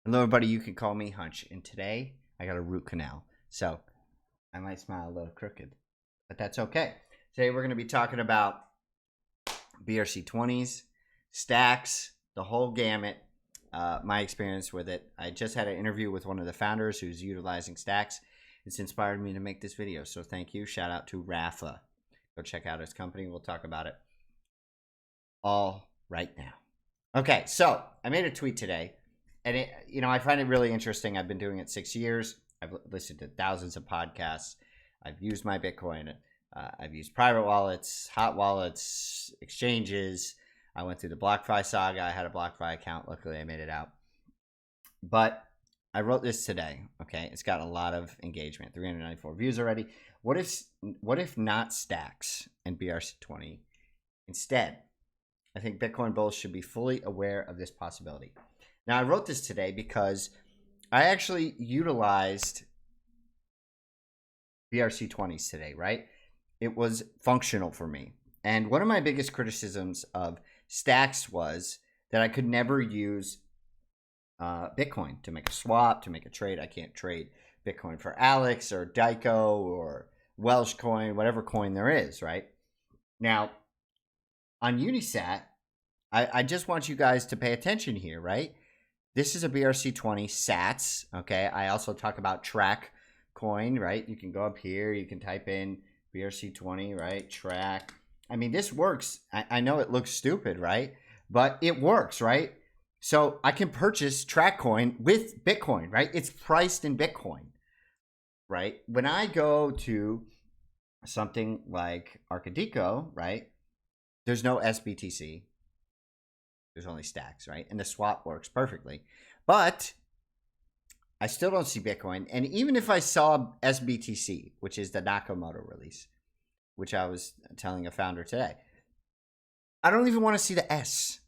Hello, everybody. You can call me Hunch. And today I got a root canal. So I might smile a little crooked, but that's okay. Today we're going to be talking about BRC20s, stacks, the whole gamut, my experience with it. I just had an interview with one of the founders who's utilizing stacks. It's inspired me to make this video. So thank you. Shout out to Rafa. Go check out his company. We'll talk about it all right now. Okay, so I made a tweet today. And I find it really interesting. I've been doing it 6 years. I've listened to thousands of podcasts. I've used my Bitcoin. I've used private wallets, hot wallets, exchanges. I went through the BlockFi saga. I had a BlockFi account. Luckily, I made it out. But I wrote this today. Okay, it's got a lot of engagement. 394 views already. What if not Stacks and BRC20 instead? I think Bitcoin bulls should be fully aware of this possibility. Now, I wrote this today because I actually utilized BRC20s today, right? It was functional for me. And one of my biggest criticisms of Stacks was that I could never use Bitcoin to make a swap, to make a trade. I can't trade Bitcoin for Alex or Diko or Welsh coin, whatever coin there is, right? Now, on Unisat, I just want you guys to pay attention here, right? This is a BRC20 SATS, okay? I also talk about TRAC coin, right? You can go up here. You can type in BRC20, right? TRAC. I mean, this works. I know it looks stupid, right? But it works, right? So I can purchase TRAC coin with Bitcoin, right? It's priced in Bitcoin, right? When I go to something like TRAC DIKO, right? There's no SBTC. There's only stacks, right? And the swap works perfectly. But I still don't see Bitcoin. And even if I saw SBTC, which is the Nakamoto release, which I was telling a founder today, I don't even want to see the S.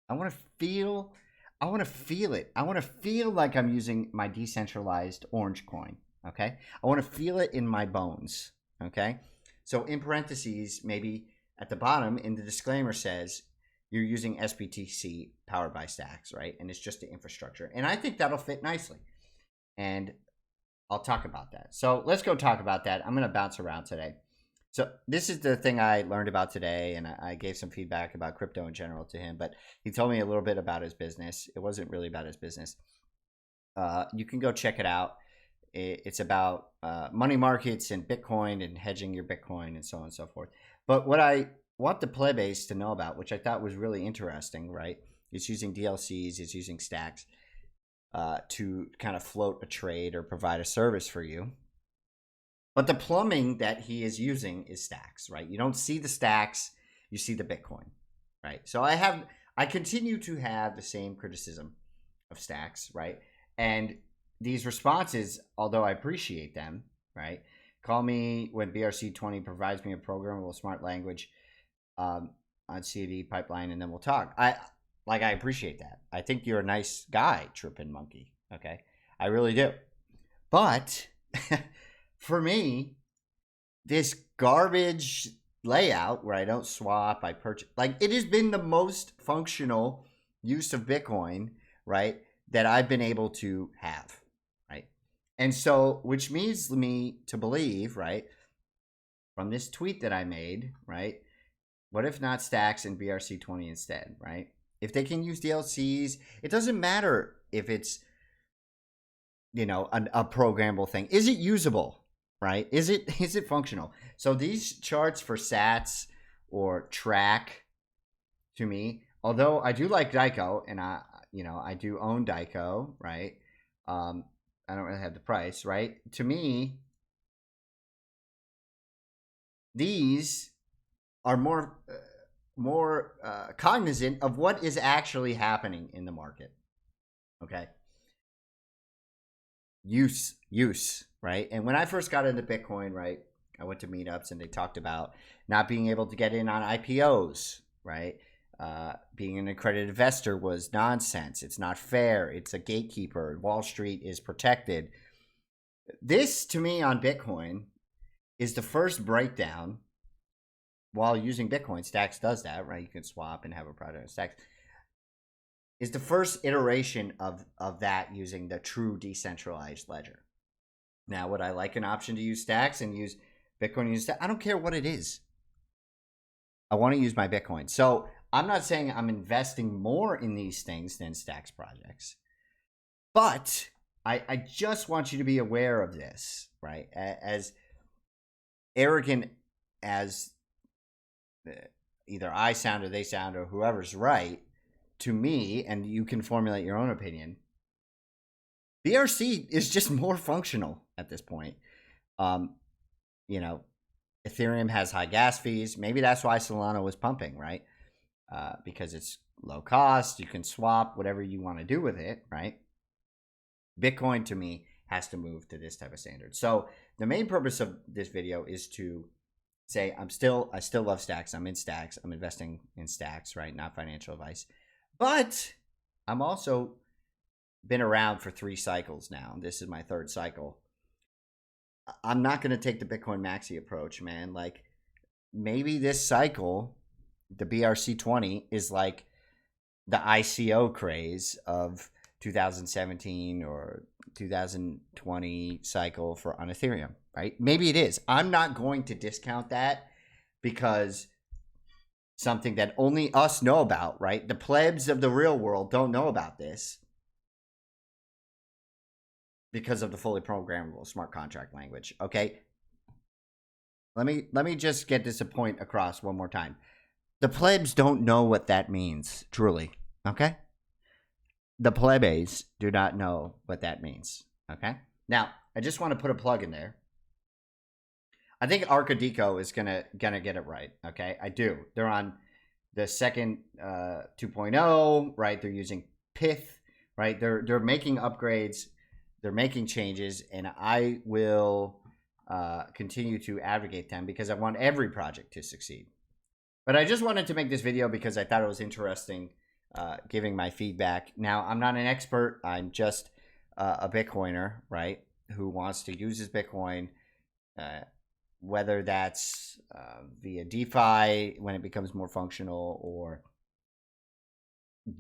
I want to feel it. I want to feel like I'm using my decentralized orange coin, okay? I want to feel it in my bones, okay? So in parentheses, maybe at the bottom in the disclaimer says, you're using SBTC powered by Stacks, right? And it's just the infrastructure. And I think that'll fit nicely. And I'll talk about that. So let's go talk about that. I'm going to bounce around today. So this is the thing I learned about today. And I gave some feedback about crypto in general to him. But he told me a little bit about his business. It wasn't really about his business. You can go check it out. It's about money markets and Bitcoin and hedging your Bitcoin and so on and so forth. But what I want the play base to know about, which I thought was really interesting, right? It's using DLCs, it's using stacks to kind of float a trade or provide a service for you. But the plumbing that he is using is stacks, right? You don't see the stacks, you see the Bitcoin, right? So I continue to have the same criticism of stacks, right? And these responses, although I appreciate them, right? Call me when BRC20 provides me a programmable smart language on CD pipeline, and then we'll talk. I appreciate that. I think you're a nice guy, Trippin' Monkey. Okay, I really do. But for me, this garbage layout where I don't swap, I purchase, like, it has been the most functional use of Bitcoin, right, that I've been able to have, right? And so, which leads me to believe, right, from this tweet that I made, right, what if not Stacks and BRC20 instead, right? If they can use DLCs, it doesn't matter if it's, a programmable thing. Is it usable, right? Is it functional? So these charts for SATS or TRAC, to me, although I do like Diko, and I do own Diko, right? I don't really have the price, right? To me, these are more cognizant of what is actually happening in the market. Okay. Use, right? And when I first got into Bitcoin, right, I went to meetups and they talked about not being able to get in on IPOs, right? Being an accredited investor was nonsense. It's not fair. It's a gatekeeper. Wall Street is protected. This, to me, on Bitcoin is the first breakdown. While using Bitcoin, Stacks does that, right? You can swap and have a product on Stacks. is the first iteration of that using the true decentralized ledger. Now, would I like an option to use Stacks and use Bitcoin? Use Stacks? I don't care what it is. I want to use my Bitcoin. So I'm not saying I'm investing more in these things than Stacks projects, but I just want you to be aware of this, right? As arrogant as either I sound or they sound or whoever's right, to me, and you can formulate your own opinion, BRC is just more functional at this point. You know, Ethereum has high gas fees. Maybe that's why Solana was pumping, right? Because it's low cost. You can swap whatever you want to do with it, right? Bitcoin, to me, has to move to this type of standard. So the main purpose of this video is to say I still love Stacks. I'm in Stacks. I'm investing in Stacks, right? Not financial advice. But I'm also been around for 3 cycles now. This is my 3rd cycle. I'm not going to take the Bitcoin maxi approach, man. Like, maybe this cycle, the BRC20 is like the ICO craze of 2017 or 2020 cycle for on Ethereum, right? Maybe it is. I'm not going to discount that because something that only us know about, right? The plebs of the real world don't know about this because of the fully programmable smart contract language. Okay. Let me just get this point across one more time. The plebs don't know what that means, truly. Okay? The plebes do not know what that means. Okay? Now, I just want to put a plug in there. I think TRAC DIKO is gonna get it right. Okay? I do. They're on the second 2.0, right? They're using Pith, right? They're making upgrades, they're making changes, and I will continue to advocate them because I want every project to succeed. But I just wanted to make this video because I thought it was interesting giving my feedback. Now, I'm not an expert. I'm just a Bitcoiner, right, who wants to use his Bitcoin, whether that's via DeFi when it becomes more functional or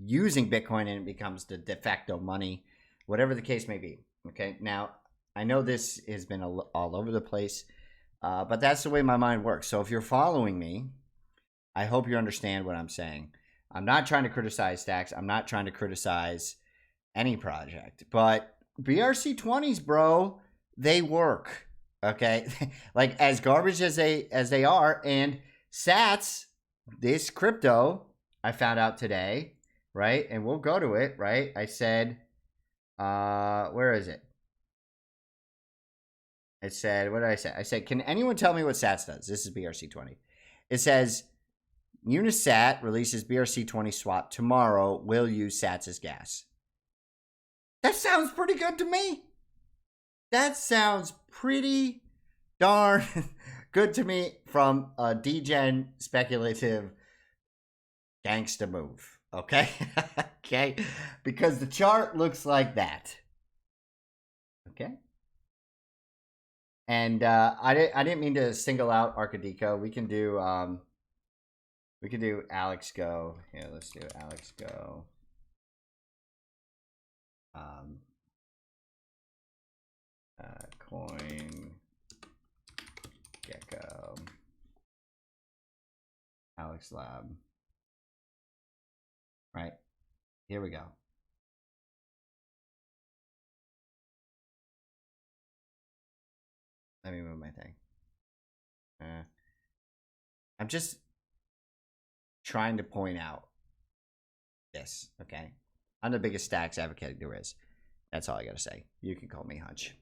using Bitcoin and it becomes the de facto money, whatever the case may be. Okay, now, I know this has been all over the place, but that's the way my mind works. So if you're following me, I hope you understand what I'm saying. I'm not trying to criticize Stacks. I'm not trying to criticize any project. But BRC20s, bro, they work. Okay? Like, as garbage as they are. And SATS, this crypto, I found out today, right? And we'll go to it, right? I said, where is it? It said, what did I say? I said, can anyone tell me what SATS does? This is BRC20. It says, Unisat releases BRC20 swap tomorrow. Will use SATS as gas. That sounds pretty good to me. That sounds pretty darn good to me from a degen speculative gangsta move. Okay? Okay? Because the chart looks like that. Okay? And I didn't mean to single out TRAC DIKO. We can do Alex Go. Here, let's do Alex Go. Coin Gecko. Alex Lab. Right. Here we go. Let me move my thing. I'm just trying to point out this, okay? I'm the biggest Stacks advocate there is. That's all I gotta say. You can call me Hunch.